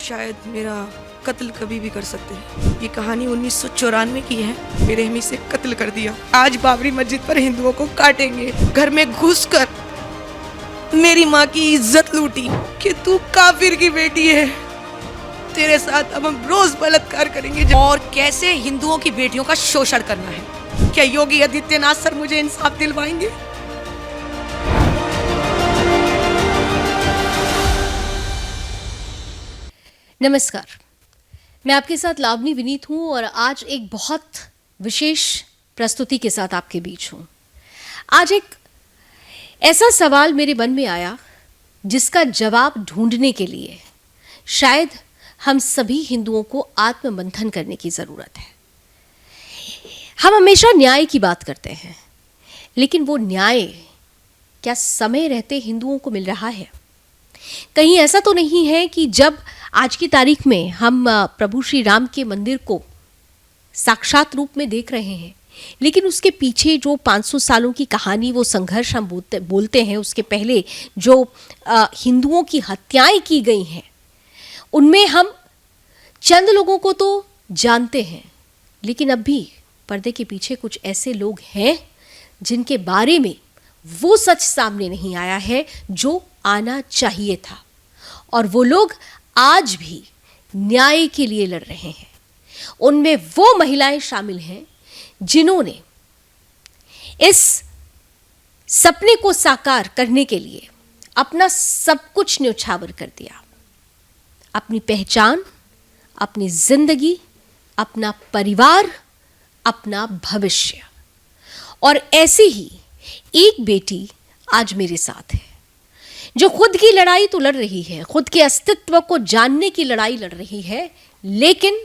शायद मेरा कत्ल कभी भी कर सकते हैं। ये कहानी 1994 की है। बेरहमी से कत्ल कर दिया। आज बाबरी मस्जिद पर हिंदुओं को काटेंगे। घर में घुसकर मेरी माँ की इज्जत लूटी कि तू काफिर की बेटी है, तेरे साथ अब हम रोज बलात्कार करेंगे। और कैसे हिंदुओं की बेटियों का शोषण करना है। क्या योगी आदित्यनाथ सर मुझे इंसाफ दिलवाएंगे? नमस्कार, मैं आपके साथ लावनी विनीत हूँ और आज एक बहुत विशेष प्रस्तुति के साथ आपके बीच हूँ। आज एक ऐसा सवाल मेरे मन में आया जिसका जवाब ढूंढने के लिए शायद हम सभी हिंदुओं को आत्ममंथन करने की ज़रूरत है। हम हमेशा न्याय की बात करते हैं, लेकिन वो न्याय क्या समय रहते हिंदुओं को मिल रहा है? कहीं ऐसा तो नहीं है कि जब आज की तारीख में हम प्रभु श्री राम के मंदिर को साक्षात रूप में देख रहे हैं, लेकिन उसके पीछे जो 500 सालों की कहानी, वो संघर्ष हम बोलते हैं, उसके पहले जो हिंदुओं की हत्याएं की गई हैं, उनमें हम चंद लोगों को तो जानते हैं, लेकिन अब भी पर्दे के पीछे कुछ ऐसे लोग हैं जिनके बारे में वो सच सामने नहीं आया है जो आना चाहिए था। और वो लोग आज भी न्याय के लिए लड़ रहे हैं। उनमें वो महिलाएं शामिल हैं जिन्होंने इस सपने को साकार करने के लिए अपना सब कुछ न्यौछावर कर दिया। अपनी पहचान, अपनी जिंदगी, अपना परिवार, अपना भविष्य। और ऐसी ही एक बेटी आज मेरे साथ है जो खुद की लड़ाई तो लड़ रही है, खुद के अस्तित्व को जानने की लड़ाई लड़ रही है, लेकिन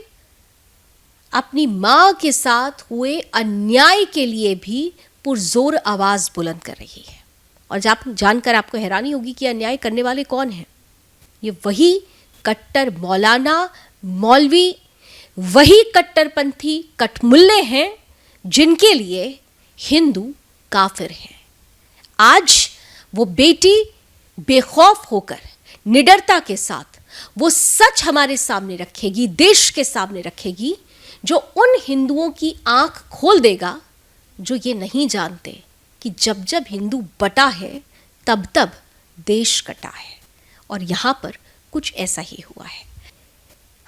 अपनी मां के साथ हुए अन्याय के लिए भी पुरजोर आवाज बुलंद कर रही है। और जानकर आपको हैरानी होगी कि अन्याय करने वाले कौन हैं। ये वही कट्टर मौलाना, मौलवी, वही कट्टरपंथी कटमुल्ले हैं जिनके लिए हिंदू काफिर हैं। आज वो बेटी बेखौफ होकर, निडरता के साथ वो सच हमारे सामने रखेगी, देश के सामने रखेगी, जो उन हिंदुओं की आंख खोल देगा जो ये नहीं जानते कि जब जब हिंदू बटा है तब तब देश कटा है। और यहाँ पर कुछ ऐसा ही हुआ है।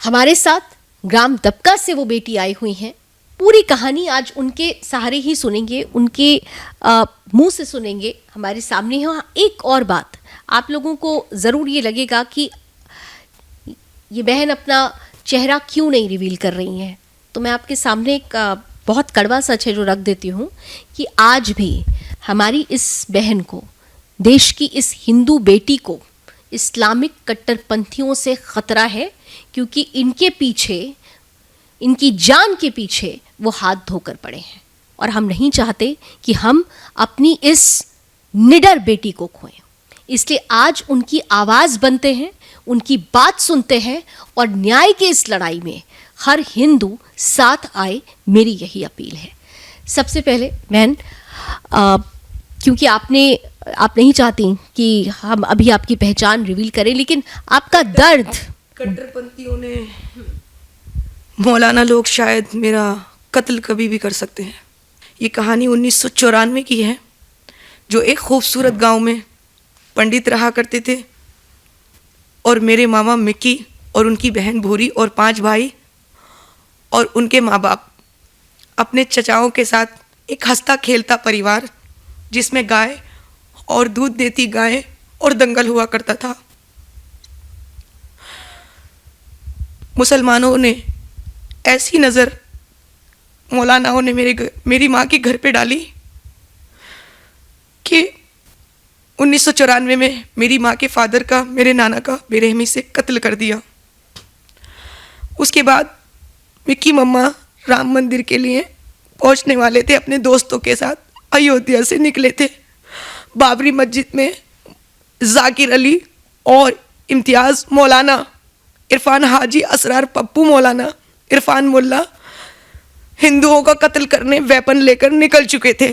हमारे साथ ग्राम दबका से वो बेटी आई हुई हैं। पूरी कहानी आज उनके सहारे ही सुनेंगे, उनके मुंह से सुनेंगे, हमारे सामने है। एक और बात, आप लोगों को ज़रूर ये लगेगा कि ये बहन अपना चेहरा क्यों नहीं रिवील कर रही हैं, तो मैं आपके सामने एक बहुत कड़वा सच है जो रख देती हूँ कि आज भी हमारी इस बहन को, देश की इस हिंदू बेटी को इस्लामिक कट्टरपंथियों से ख़तरा है, क्योंकि इनके पीछे, इनकी जान के पीछे वो हाथ धोकर पड़े हैं। और हम नहीं चाहते कि हम अपनी इस निडर बेटी को खोएं। इसलिए आज उनकी आवाज़ बनते हैं, उनकी बात सुनते हैं और न्याय के इस लड़ाई में हर हिंदू साथ आए, मेरी यही अपील है। सबसे पहले बहन, क्योंकि आप नहीं चाहती कि हम अभी आपकी पहचान रिवील करें, लेकिन आपका दर्द, कट्टरपंथियों ने, मौलाना लोग शायद मेरा कत्ल कभी भी कर सकते हैं। ये कहानी 1994 की है, जो एक खूबसूरत गांव में पंडित रहा करते थे और मेरे मामा मिक्की और उनकी बहन भूरी और 5 भाई और उनके माँ बाप अपने चचाओं के साथ एक हंसता खेलता परिवार, जिसमें गाय और दूध देती गाय और दंगल हुआ करता था। मुसलमानों ने ऐसी नज़र मौलानाओं ने मेरी माँ के घर पे डाली कि 1994 में मेरी माँ के फादर का, मेरे नाना का बेरहमी से कत्ल कर दिया। उसके बाद मिक्की मम्मा राम मंदिर के लिए पहुँचने वाले थे, अपने दोस्तों के साथ अयोध्या से निकले थे। बाबरी मस्जिद में जाकिर अली और इम्तियाज़ मौलाना, इरफान हाजी, असरार पप्पू मौलाना, इरफान मुल्ला हिंदुओं का कत्ल करने वेपन लेकर निकल चुके थे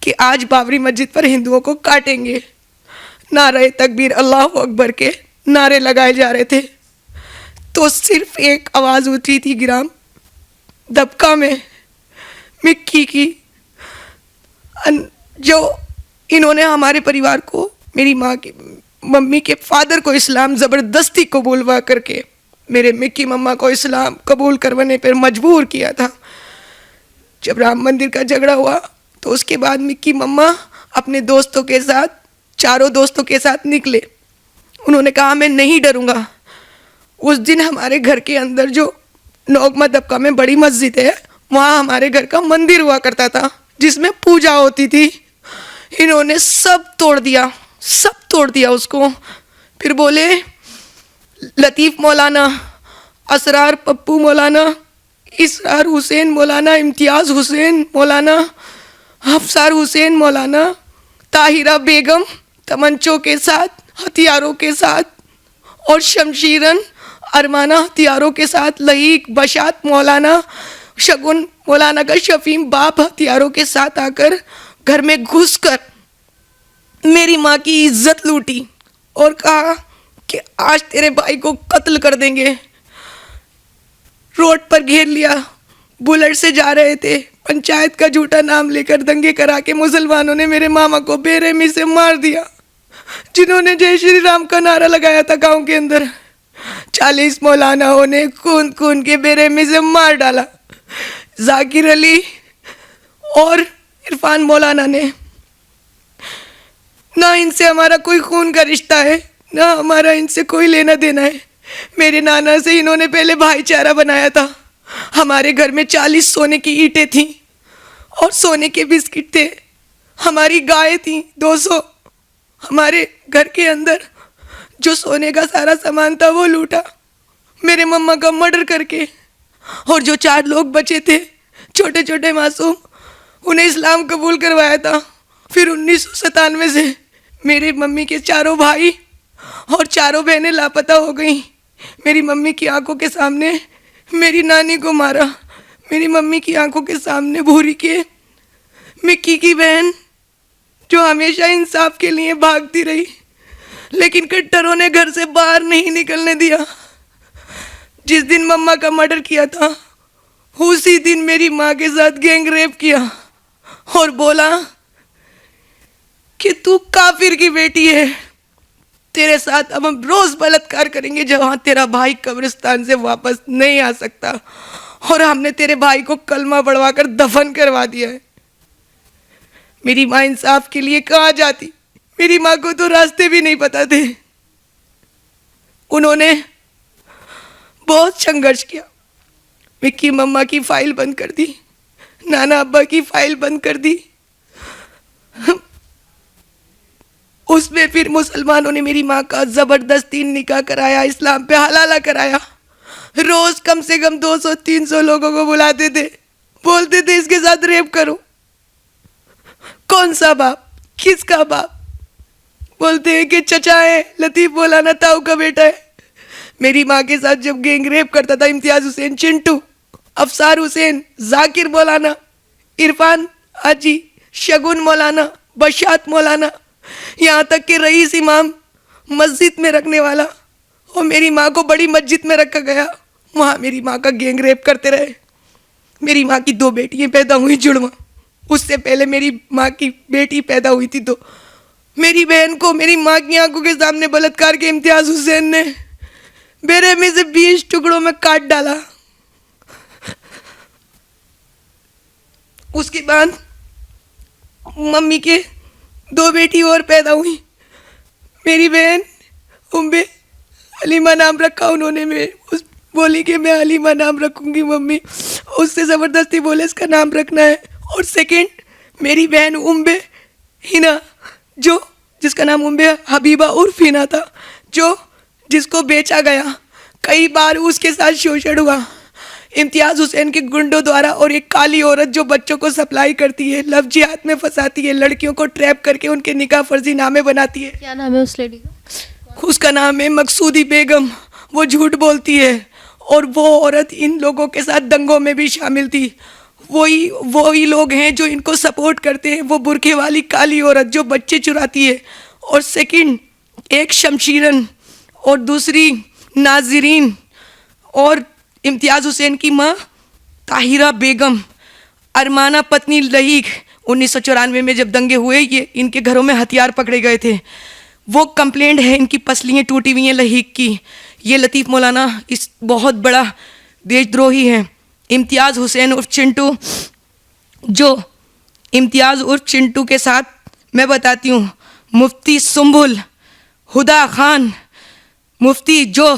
कि आज बाबरी मस्जिद पर हिंदुओं को काटेंगे। नारे तकबीर, अल्लाह अकबर के नारे लगाए जा रहे थे। तो सिर्फ एक आवाज़ उठी थी ग्राम दबका में, मिक्की की, जो इन्होंने हमारे परिवार को, मेरी माँ की, मम्मी के फादर को इस्लाम ज़बरदस्ती कबूलवा करके मेरे मिक्की मम्मा को इस्लाम कबूल करवाने पर मजबूर किया था। जब राम मंदिर का झगड़ा हुआ तो उसके बाद मिक्की मम्मा अपने दोस्तों के साथ, चारों दोस्तों के साथ निकले। उन्होंने कहा मैं नहीं डरूंगा। उस दिन हमारे घर के अंदर जो नोगमा दबका में बड़ी मस्जिद है, वहाँ हमारे घर का मंदिर हुआ करता था जिसमें पूजा होती थी। इन्होंने सब तोड़ दिया उसको। फिर बोले लतीफ़ मौलाना, असरार पप्पू मौलाना, इसरार हुसैन मौलाना, इम्तियाज़ हुसैन मौलाना, हफ्सार हुसैन मौलाना, ताहिरा बेगम तमंचों के साथ, हथियारों के साथ, और शमशीरन अरमाना हथियारों के साथ, लईक बशात मौलाना, शगुन मौलाना का शफीम बाप हथियारों के साथ आकर घर में घुसकर मेरी माँ की इज्जत लूटी और कहा कि आज तेरे भाई को कत्ल कर देंगे। रोड पर घेर लिया, बुलेट से जा रहे थे, पंचायत का झूठा नाम लेकर दंगे करा के मुसलमानों ने मेरे मामा को बेरहमी से मार दिया। जिन्होंने जय श्री राम का नारा लगाया था गांव के अंदर, 40 मौलानाओं ने खून खून के बेरहमी से मार डाला। जाकिर अली और इरफान मौलाना ने। ना इनसे हमारा कोई खून का रिश्ता है, ना हमारा इनसे कोई लेना देना है। मेरे नाना से इन्होंने पहले भाईचारा बनाया था। हमारे घर में 40 सोने की ईंटें थीं और सोने के बिस्किट थे। हमारी गाय थी 200। हमारे घर के अंदर जो सोने का सारा सामान था वो लूटा मेरे मम्मा का मर्डर करके। और जो 4 लोग बचे थे, छोटे छोटे मासूम, उन्हें इस्लाम कबूल करवाया था। फिर 1997 से मेरे मम्मी के 4 भाई और 4 बहनें लापता हो गईं। मेरी मम्मी की आंखों के सामने मेरी नानी को मारा। मेरी मम्मी की आंखों के सामने भूरी के मिक्की की बहन, जो हमेशा इंसाफ के लिए भागती रही, लेकिन कट्टरों ने घर से बाहर नहीं निकलने दिया। जिस दिन मम्मा का मर्डर किया था, उसी दिन मेरी माँ के साथ गैंग रेप किया और बोला कि तू काफिर की बेटी है, तेरे साथ अब हम रोज बलात्कार करेंगे जहाँ तेरा भाई कब्रिस्तान से वापस नहीं आ सकता। और हमने तेरे भाई को कलमा पढ़वाकर दफन करवा दिया है। मेरी माँ इंसाफ के लिए कहाँ जाती? मेरी माँ को तो रास्ते भी नहीं पता थे। उन्होंने बहुत संघर्ष किया। मिक्की मम्मा की फाइल बंद कर दी, नाना अब्बा की फाइल बंद कर दी। उसमें फिर मुसलमानों ने मेरी माँ का ज़बरदस्ती निकाह कराया, इस्लाम पे हलाला कराया। रोज़ कम से कम 200-300 लोगों को बुलाते थे, बोलते थे इसके साथ रेप करो। कौन सा बाप, किसका बाप? बोलते हैं कि चचा है, लतीफ़ मौलाना ताऊ का बेटा है। मेरी माँ के साथ जब गैंग रेप करता था इम्तियाज़ हुसैन चिंटू, अफसार हुसैन, जाकिर मौलाना, इरफान हाजी, शगुन मौलाना, बशात मौलाना, यहाँ तक कि रईस इमाम मस्जिद में रखने वाला, और मेरी माँ को बड़ी मस्जिद में रखा गया। वहाँ मेरी माँ का गैंग रेप करते रहे। मेरी माँ की 2 बेटियाँ पैदा हुई जुड़वा। उससे पहले मेरी माँ की बेटी पैदा हुई थी 2। मेरी बहन को मेरी माँ की आंखों के सामने बलात्कार के इम्तियाज़ हुसैन ने बेरहमी से 20 टुकड़ों में काट डाला। उसके बाद मम्मी के 2 बेटी और पैदा हुई। मेरी बहन उम्बे, हलीमा नाम रखा उन्होंने। मैं उस बोली कि मैं हलीमा नाम रखूंगी मम्मी, उससे ज़बरदस्ती बोले इसका नाम रखना है। और सेकंड मेरी बहन उम्बे हिना, जिसका नाम उम्बे हबीबा उर्फ हिना था, जिसको बेचा गया। कई बार उसके साथ शोषण हुआ इम्तियाज़ हुसैन के गुंडों द्वारा। और एक काली औरत जो बच्चों को सप्लाई करती है, लव जिहाद में फंसाती है, लड़कियों को ट्रैप करके उनके निकाह फर्जी नामे बनाती है। क्या नाम है उस लेडी का? उसका नाम है मकसूदी बेगम। वो झूठ बोलती है और वो औरत इन लोगों के साथ दंगों में भी शामिल थी। वही लोग हैं जो इनको सपोर्ट करते हैं। वो बुरखे वाली काली औरत जो बच्चे चुराती है। और सेकंड एक शमशीरन और दूसरी नाजरीन और इम्तियाज़ हुसैन की माँ ताहिरा बेगम, अरमाना पत्नी लहीक, 1994 में जब दंगे हुए ये इनके घरों में हथियार पकड़े गए थे, वो कंप्लेंट है इनकी पसलियाँ टूटी हुई हैं लहीक की। ये लतीफ़ मौलाना इस बहुत बड़ा देशद्रोही है। इम्तियाज़ हुसैन उर्फ चिंटू, जो इम्तियाज़ उर्फ चिंटू के साथ मैं बताती हूँ, मुफ्ती सुम्बुल, हुदा खान, मुफ्ती जो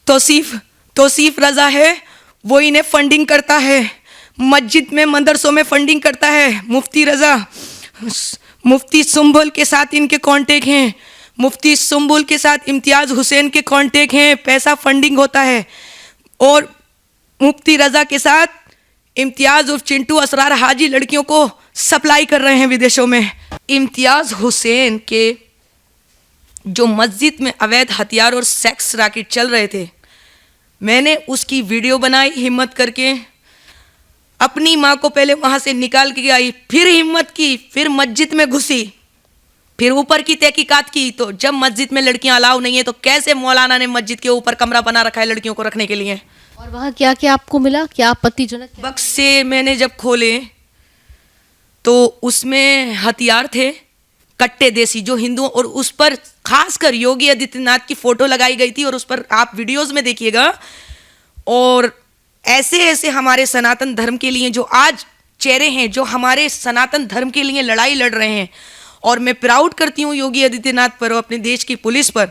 तौसीफ रज़ा है, वो इन्हें फंडिंग करता है, मस्जिद में मदरसों में फंडिंग करता है। मुफ्ती रज़ा, मुफ्ती सुम्बुल के साथ इनके कांटेक्ट हैं, मुफ्ती सुम्बुल के साथ इम्तियाज़ हुसैन के कांटेक्ट हैं, पैसा फंडिंग होता है। और मुफ्ती रज़ा के साथ इम्तियाज़ उर्फ चिंटू असरार हाजी लड़कियों को सप्लाई कर रहे हैं विदेशों में। इम्तियाज़ हुसैन के जो मस्जिद में अवैध हथियार और सेक्स रैकेट चल रहे थे, मैंने उसकी वीडियो बनाई हिम्मत करके, अपनी माँ को पहले वहाँ से निकाल के आई, फिर हिम्मत की, फिर मस्जिद में घुसी, फिर ऊपर की तहकीकात की। तो जब मस्जिद में लड़कियाँ अलाउ नहीं है तो कैसे मौलाना ने मस्जिद के ऊपर कमरा बना रखा है लड़कियों को रखने के लिए। और वहाँ क्या क्या आपको मिला, क्या आपत्तिजनक? बक्से मैंने जब खोले तो उसमें हथियार थे, कट्टे देसी, जो हिंदुओं, और उस पर खासकर योगी आदित्यनाथ की फोटो लगाई गई थी, और उस पर आप वीडियोस में देखिएगा। और ऐसे ऐसे हमारे सनातन धर्म के लिए जो आज चेहरे हैं, जो हमारे सनातन धर्म के लिए लड़ाई लड़ रहे हैं, और मैं प्राउड करती हूँ योगी आदित्यनाथ पर और अपने देश की पुलिस पर।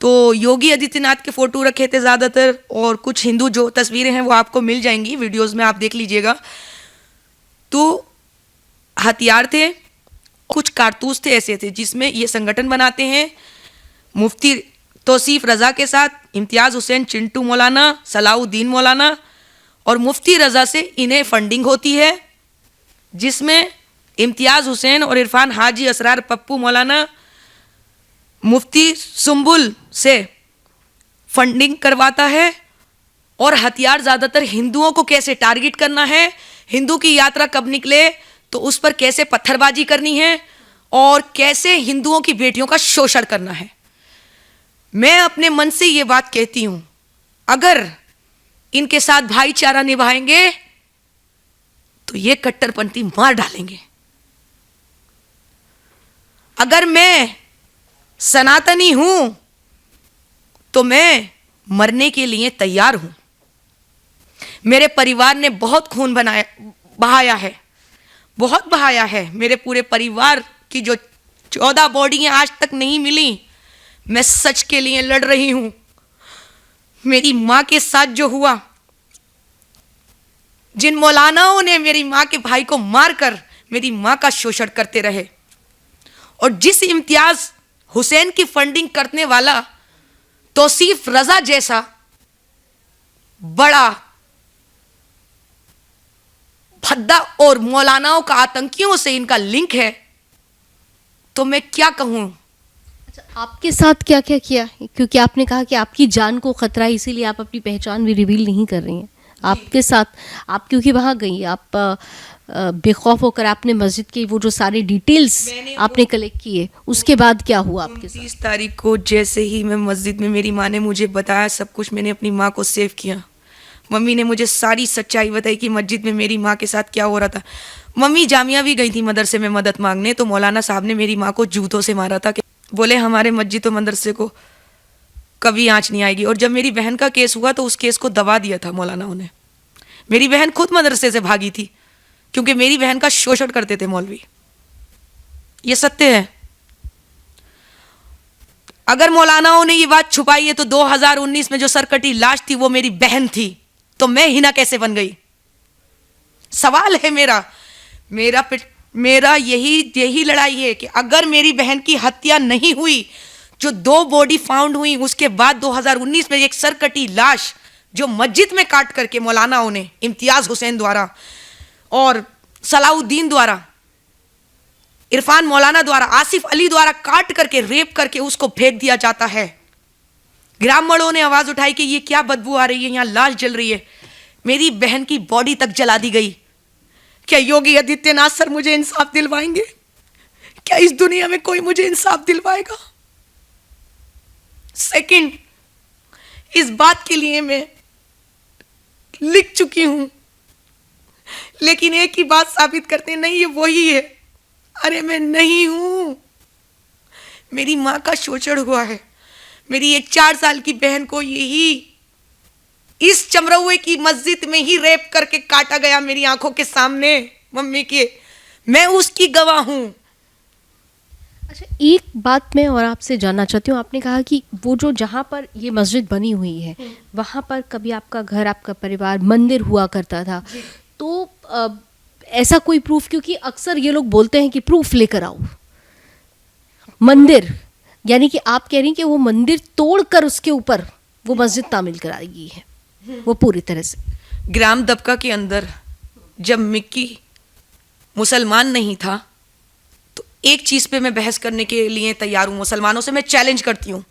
तो योगी आदित्यनाथ के फ़ोटो रखे थे ज़्यादातर, और कुछ हिंदू जो तस्वीरें हैं वो आपको मिल जाएंगी वीडियोस में, आप देख लीजिएगा। तो हथियार थे, कुछ कारतूस थे ऐसे थे जिसमें ये संगठन बनाते हैं मुफ्ती तौसीफ रज़ा के साथ, इम्तियाज़ हुसैन, चिंटू मौलाना, सलाउद्दीन मौलाना, और मुफ्ती रज़ा से इन्हें फंडिंग होती है, जिसमें इम्तियाज़ हुसैन और इरफान हाजी असरार पप्पू मौलाना मुफ्ती सुम्बुल से फंडिंग करवाता है। और हथियार ज़्यादातर हिंदुओं को कैसे टारगेट करना है, हिंदू की यात्रा कब निकले तो उस पर कैसे पत्थरबाजी करनी है, और कैसे हिंदुओं की बेटियों का शोषण करना है। मैं अपने मन से ये बात कहती हूँ, अगर इनके साथ भाईचारा निभाएंगे तो ये कट्टरपंथी मार डालेंगे। अगर मैं सनातनी हूं तो मैं मरने के लिए तैयार हूं। मेरे परिवार ने बहुत खून बहाया है, बहुत बहाया है। मेरे पूरे परिवार की जो 14 बॉडियां आज तक नहीं मिली, मैं सच के लिए लड़ रही हूं। मेरी माँ के साथ जो हुआ, जिन मौलानाओं ने मेरी माँ के भाई को मारकर मेरी माँ का शोषण करते रहे, और जिस इम्तियाज़ हुसैन की फंडिंग करने वाला तौसीफ रज़ा जैसा बड़ा भद्दा और मौलानाओं का आतंकियों से इनका लिंक है, तो मैं क्या कहूँ। अच्छा, आपके साथ क्या क्या किया? क्योंकि आपने कहा कि आपकी जान को खतरा है, इसीलिए आप अपनी पहचान भी रिवील नहीं कर रही हैं। आपके साथ आप क्योंकि वहाँ गई, आप बेखौफ होकर आपने मस्जिद के वो जो सारे डिटेल्स आपने कलेक्ट किए, उसके बाद क्या हुआ आपके साथ? 29 तारीख को जैसे ही मैं मस्जिद में, मेरी माँ ने मुझे बताया सब कुछ, मैंने अपनी माँ को सेव किया। मम्मी ने मुझे सारी सच्चाई बताई कि मस्जिद में मेरी माँ के साथ क्या हो रहा था। मम्मी जामिया भी गई थी मदरसे में मदद मांगने, तो मौलाना साहब ने मेरी माँ को जूतों से मारा था कि बोले हमारे मस्जिद और मदरसे को कभी आँच नहीं आएगी। और जब मेरी बहन का केस हुआ तो उस केस को दबा दिया था मौलानाओं ने। मेरी बहन खुद मदरसे से भागी थी क्योंकि मेरी बहन का शोषण करते थे मौलवी। ये सत्य है। अगर मौलानाओं ने ये बात छुपाई है तो 2019 में जो सरकटी लाश थी वो मेरी बहन थी, तो मैं हिना कैसे बन गई? सवाल है मेरा यही लड़ाई है कि अगर मेरी बहन की हत्या नहीं हुई, जो 2 बॉडी फाउंड हुई, उसके बाद 2019 में एक सरकटी लाश जो मस्जिद में काट करके मौलानाओं ने, इम्तियाज़ हुसैन द्वारा और सलाउद्दीन द्वारा, इरफान मौलाना द्वारा, आसिफ अली द्वारा काट करके रेप करके उसको फेंक दिया जाता है। ग्रामीणों ने आवाज उठाई कि ये क्या बदबू आ रही है, यहाँ लाश जल रही है। मेरी बहन की बॉडी तक जला दी गई। क्या योगी आदित्यनाथ सर मुझे इंसाफ दिलवाएंगे? क्या इस दुनिया में कोई मुझे इंसाफ दिलवाएगा? सेकंड, इस बात के लिए मैं लिख चुकी हूं, लेकिन एक ही बात साबित करते नहीं, ये वही है। अरे मैं नहीं हूं। मेरी माँ का शोषण हुआ है। मेरी एक 4 साल की बहन को यही इस चमरौए की मस्जिद में ही रेप करके काटा गया मेरी आंखों के सामने, मम्मी के। मैं उसकी गवाह हूं। अच्छा, एक बात मैं और आपसे जानना चाहती हूँ। आपने कहा कि वो जो जहाँ पर ये मस्जिद बनी हुई है वहाँ पर कभी आपका घर, आपका परिवार, मंदिर हुआ करता था, तो ऐसा कोई प्रूफ? क्योंकि अक्सर ये लोग बोलते हैं कि प्रूफ लेकर आओ। मंदिर, यानी कि आप कह रही हैं कि वो मंदिर तोड़कर उसके ऊपर वो मस्जिद तामील कराई गई है, वो पूरी तरह से। ग्राम दबका के अंदर जब मिक्की मुसलमान नहीं था, तो एक चीज पे मैं बहस करने के लिए तैयार हूं। मुसलमानों से मैं चैलेंज करती हूं।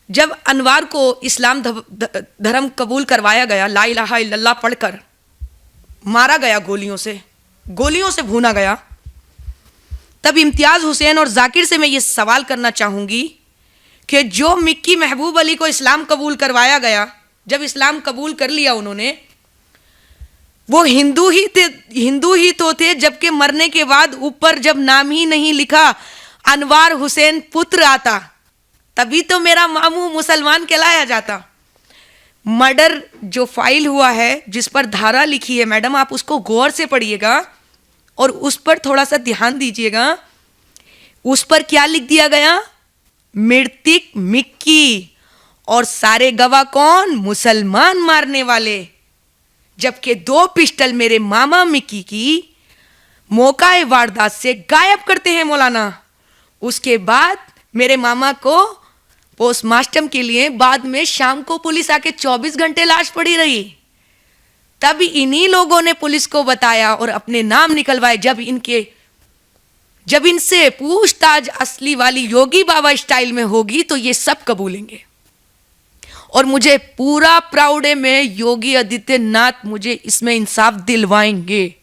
जब अनवार को इस्लाम धर्म कबूल करवाया गया, ला इलाहा इल्लल्लाह पढ़कर मारा गया, गोलियों से भूना गया, तब इम्तियाज हुसैन और जाकिर से मैं ये सवाल करना चाहूंगी कि जो मिक्की महबूब अली को इस्लाम कबूल करवाया गया, जब इस्लाम कबूल कर लिया उन्होंने, वो हिंदू ही तो थे, जबकि मरने के बाद ऊपर जब नाम ही नहीं लिखा अनवार हुसैन पुत्र आता, तभी तो मेरा मामू मुसलमान कहलाया जाता। मर्डर जो फाइल हुआ है, जिस पर धारा लिखी है, मैडम आप उसको गौर से पढ़िएगा और उस पर थोड़ा सा ध्यान दीजिएगा। उस पर क्या लिख दिया गया? मृतक मिक्की और सारे गवाह कौन? मुसलमान मारने वाले। जबकि 2 पिस्टल मेरे मामा मिक्की की मौका-ए वारदात से गायब करते हैं मौलाना। उसके बाद मेरे मामा को पोस्टमार्टम के लिए बाद में शाम को पुलिस आके 24 घंटे लाश पड़ी रही। तब इन्हीं लोगों ने पुलिस को बताया और अपने नाम निकलवाए। जब इनसे पूछताछ असली वाली योगी बाबा स्टाइल में होगी तो ये सब कबूलेंगे। और मुझे पूरा प्राउड है, मैं योगी आदित्यनाथ मुझे इसमें इंसाफ दिलवाएंगे।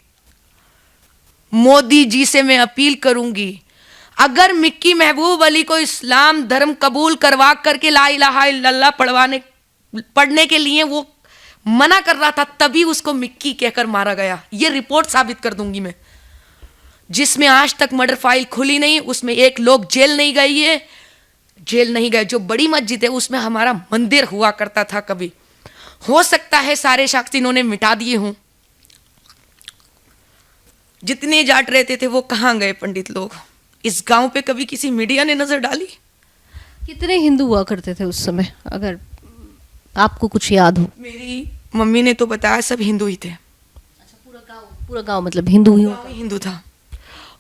मोदी जी से मैं अपील करूंगी, अगर मिक्की महबूब अली को इस्लाम धर्म कबूल करवा करके ला इलाहा इल्लल्लाह पढ़ने के लिए वो मना कर रहा था, तभी उसको मिक्की कहकर मारा गया। ये रिपोर्ट साबित कर दूंगी मैं। जिसमें आज तक मर्डर फाइल खुली नहीं, उसमें एक लोग जेल नहीं गए। जो बड़ी मस्जिद है उसमें हमारा मंदिर हुआ करता था कभी। हो सकता है सारे साक्ष्य इन्होंने मिटा दिए हों। जितने जाट रहते थे वो कहाँ गए पंडित लोग? इस गांव पे कभी किसी मीडिया ने नजर डाली? कितने हिंदू हुआ करते थे उस समय, अगर आपको कुछ याद हो? मेरी मम्मी ने तो बताया सब हिंदू ही थे। अच्छा, पूरा गांव मतलब हिंदू ही होता? हिंदू था।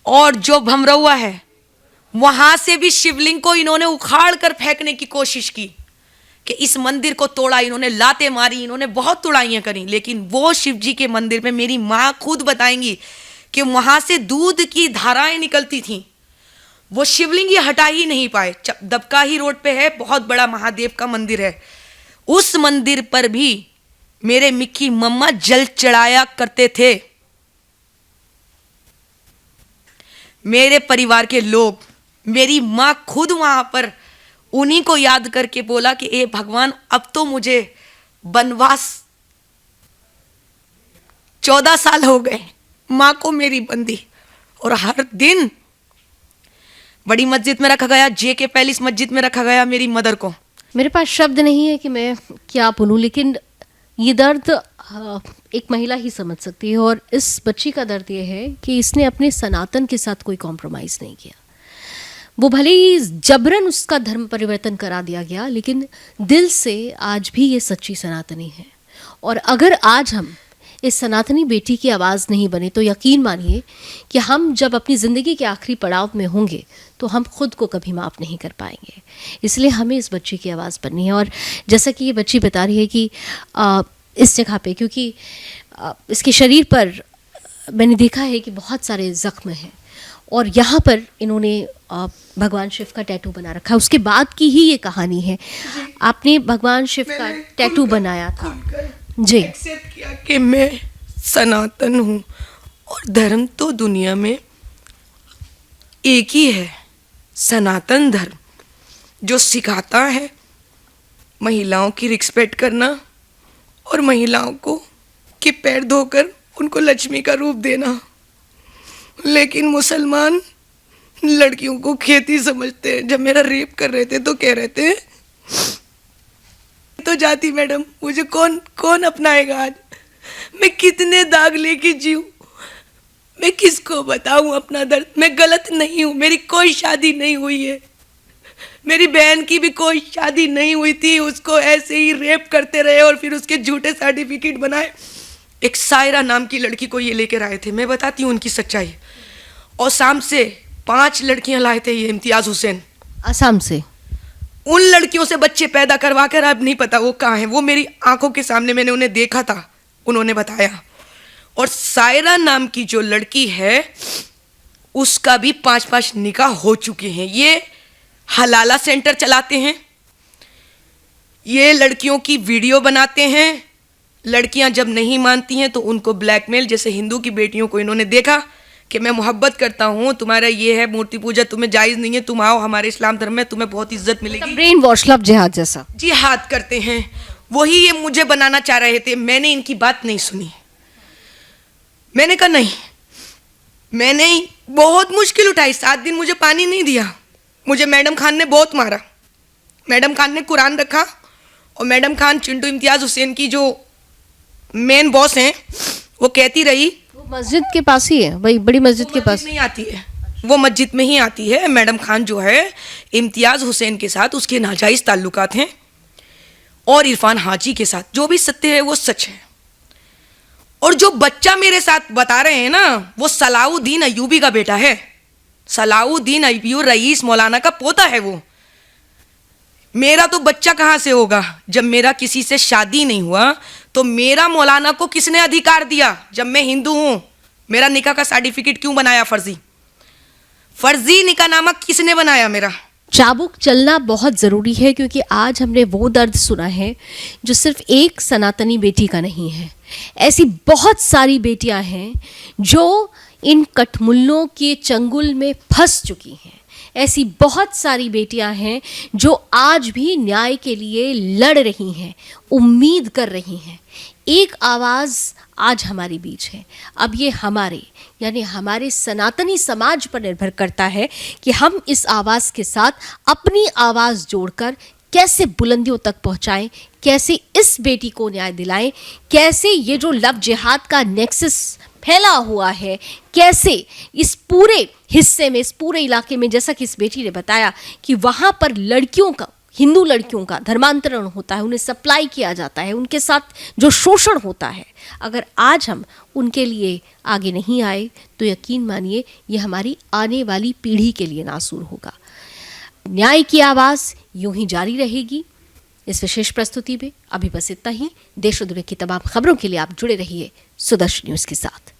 और जो भमरौआ है वहां से भी शिवलिंग को इन्होंने उखाड़ कर फेंकने की कोशिश की कि इस मंदिर को तोड़ा। इन्होंने लातें मारी, इन्होंने बहुत तोड़ाइयां करी, लेकिन वो शिव जी के मंदिर में मेरी माँ खुद बताएंगी कि वहां से दूध की धाराएं निकलती थीं। वो शिवलिंग ये हटा ही नहीं पाए। दबका ही रोड पे है, बहुत बड़ा महादेव का मंदिर है। उस मंदिर पर भी मेरे मिक्की मम्मा जल चढ़ाया करते थे। मेरे परिवार के लोग, मेरी माँ खुद वहां पर उन्हीं को याद करके बोला कि ए भगवान, अब तो मुझे वनवास 14 साल हो गए, माँ को मेरी बंदी। और हर दिन बड़ी मस्जिद में रखा गया, JK पैलेस मस्जिद में रखा गया मेरी मदर को। मेरे पास शब्द नहीं है कि मैं क्या बोलूं, लेकिन ये दर्द एक महिला ही समझ सकती है। और इस बच्ची का दर्द ये है कि इसने अपने सनातन के साथ कोई कॉम्प्रोमाइज़ नहीं किया। वो भले ही जबरन उसका धर्म परिवर्तन करा दिया गया, लेकिन दिल से आज भी ये सच्ची सनातनी है। और अगर आज हम इस सनातनी बेटी की आवाज़ नहीं बने तो यकीन मानिए कि हम जब अपनी ज़िंदगी के आखिरी पड़ाव में होंगे तो हम खुद को कभी माफ़ नहीं कर पाएंगे। इसलिए हमें इस बच्ची की आवाज़ बननी है। और जैसा कि ये बच्ची बता रही है कि इस जगह पे, क्योंकि इसके शरीर पर मैंने देखा है कि बहुत सारे ज़ख्म हैं और यहाँ पर इन्होंने भगवान शिव का टैटू बना रखा है। उसके बाद की ही ये कहानी है। आपने भगवान शिव का टैटू बनाया था जी, एक्सेप्ट किया कि मैं सनातन हूँ और धर्म तो दुनिया में एक ही है, सनातन धर्म, जो सिखाता है महिलाओं की रिस्पेक्ट करना और महिलाओं को के पैर धोकर उनको लक्ष्मी का रूप देना। लेकिन मुसलमान लड़कियों को खेती समझते हैं। जब मेरा रेप कर रहे थे तो कह रहे थे तो जाती मैडम, मुझे कौन कौन अपनाएगा। आज मैं कितने दाग लेके जीऊं, मैं किसको बताऊं अपना दर्द। मैं गलत नहीं हूं, मेरी कोई शादी नहीं हुई है, मेरी बहन की भी कोई शादी नहीं हुई थी। उसको ऐसे ही रेप करते रहे और फिर उसके झूठे सर्टिफिकेट बनाए। एक सायरा नाम की लड़की को ये लेकर आए थे, मैं बताती हूँ उनकी सच्चाई। और शाम से 5 लड़कियां लाए थे ये इम्तियाज हुसैन असम से। उन लड़कियों से बच्चे पैदा करवा कर अब नहीं पता वो कहाँ हैं। वो मेरी आंखों के सामने मैंने उन्हें देखा था, उन्होंने बताया। और सायरा नाम की जो लड़की है उसका भी 5-5 निकाह हो चुके हैं। ये हलाला सेंटर चलाते हैं, ये लड़कियों की वीडियो बनाते हैं। लड़कियां जब नहीं मानती हैं तो उनको ब्लैकमेल, जैसे हिंदू की बेटियों को इन्होंने देखा कि मैं मोहब्बत करता हूँ, तुम्हारा ये है मूर्ति पूजा, तुम्हें जायज़ नहीं है, तुम आओ हमारे इस्लाम धर्म में, तुम्हें बहुत इज्जत मिलेगी। ब्रेन वॉश, लव जिहाद जैसा। जिहाद करते हैं, वही ये मुझे बनाना चाह रहे थे। मैंने इनकी बात नहीं सुनी। मैंने कहा नहीं, मैंने बहुत मुश्किल उठाई। 7 दिन मुझे पानी नहीं दिया। मुझे मैडम खान ने बहुत मारा। मैडम खान ने कुरान रखा और मैडम खान चिंटू इम्तियाज़ हुसैन की जो मेन बॉस हैं वो कहती रही, वो मस्जिद के पास ही है, वही बड़ी मस्जिद के पास नहीं आती है, वो मस्जिद में ही आती है। मैडम खान जो है इम्तियाज़ हुसैन के साथ उसके नाजायज़ ताल्लुकात हैं और इरफान हाजी के साथ। जो भी सत्य है वो सच है। और जो बच्चा मेरे साथ बता रहे हैं ना, वो सलाउद्दीन अयूबी का बेटा है। सलाउद्दीन अयूबी रईस मौलाना का पोता है वो। मेरा तो बच्चा कहाँ से होगा? जब मेरा किसी से शादी नहीं हुआ तो मेरा मौलाना को किसने अधिकार दिया? जब मैं हिंदू हूँ, मेरा निकाह का सर्टिफिकेट क्यों बनाया फर्जी? फर्जी निकाहनामा किसने बनाया मेरा? चाबुक चलना बहुत ज़रूरी है, क्योंकि आज हमने वो दर्द सुना है जो सिर्फ एक सनातनी बेटी का नहीं है। ऐसी बहुत सारी बेटियां हैं जो इन कठमुल्लों के चंगुल में फंस चुकी हैं। ऐसी बहुत सारी बेटियां हैं जो आज भी न्याय के लिए लड़ रही हैं, उम्मीद कर रही हैं। एक आवाज़ आज हमारे बीच है। अब ये हमारे यानी हमारे सनातनी समाज पर निर्भर करता है कि हम इस आवाज़ के साथ अपनी आवाज़ जोड़कर कैसे बुलंदियों तक पहुंचाएं, कैसे इस बेटी को न्याय दिलाएं, कैसे ये जो लव जिहाद का नेक्सस फैला हुआ है, कैसे इस पूरे हिस्से में, इस पूरे इलाके में, जैसा कि इस बेटी ने बताया कि वहाँ पर लड़कियों का, हिंदू लड़कियों का धर्मांतरण होता है, उन्हें सप्लाई किया जाता है, उनके साथ जो शोषण होता है, अगर आज हम उनके लिए आगे नहीं आए तो यकीन मानिए ये हमारी आने वाली पीढ़ी के लिए नासूर होगा। न्याय की आवाज़ यूं ही जारी रहेगी। इस विशेष प्रस्तुति में अभी बस इतना ही। देश और दुनिया की तमाम खबरों के लिए आप जुड़े रहिए सुदर्शन न्यूज़ के साथ।